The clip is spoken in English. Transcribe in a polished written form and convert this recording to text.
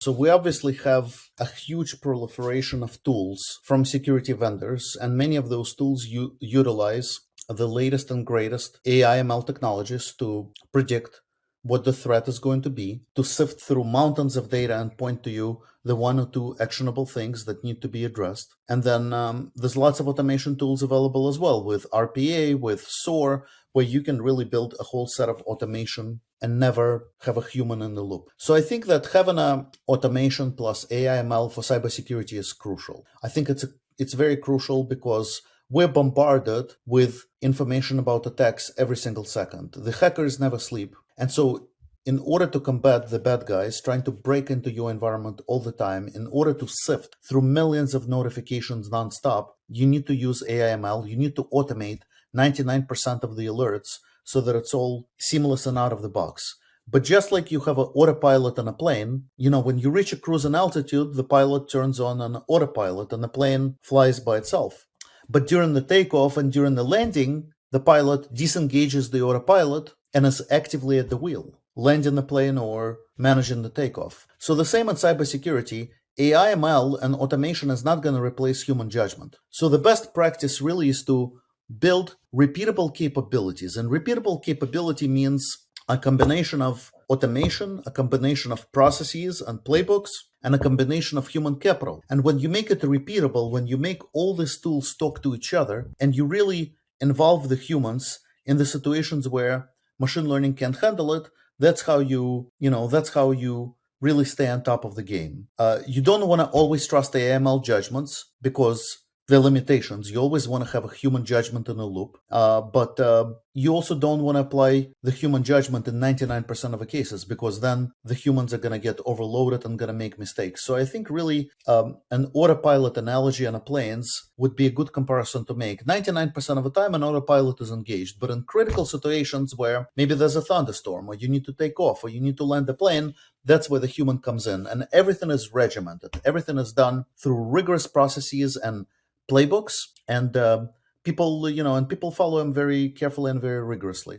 So we obviously have a huge proliferation of tools from security vendors, and many of those tools utilize the latest and greatest AI ML technologies to predict what the threat is going to be, to sift through mountains of data and point to you the one or two actionable things that need to be addressed. And then there's lots of automation tools available as well with RPA, with SOAR, where you can really build a whole set of automation and never have a human in the loop. So I think that having a automation plus AI ML for cybersecurity is crucial. I think it's very crucial because we're bombarded with information about attacks every single second. The hackers never sleep. And so in order to combat the bad guys trying to break into your environment all the time, in order to sift through millions of notifications nonstop, you need to use AI ML. You need to automate 99% of the alerts so that it's all seamless and out of the box. But just like you have an autopilot on a plane, when you reach a cruising altitude, the pilot turns on an autopilot and the plane flies by itself. But during the takeoff and during the landing, the pilot disengages the autopilot and is actively at the wheel, landing the plane or managing the takeoff. So the same in cybersecurity, AI ML and automation is not going to replace human judgment. So the best practice really is to build repeatable capabilities. And repeatable capability means a combination of automation, a combination of processes and playbooks, and a combination of human capital. And when you make it repeatable, when you make all these tools talk to each other, and you really involve the humans in the situations where machine learning can't handle it, that's how you really stay on top of the game. You don't want to always trust the AML judgments because the limitations. You always want to have a human judgment in a loop, but you also don't want to apply the human judgment in 99% of the cases because then the humans are going to get overloaded and going to make mistakes. So I think really an autopilot analogy on a planes would be a good comparison to make. 99% of the time an autopilot is engaged, but in critical situations where maybe there's a thunderstorm or you need to take off or you need to land the plane, that's where the human comes in. And everything is regimented. Everything is done through rigorous processes and playbooks, and people follow them very carefully and very rigorously.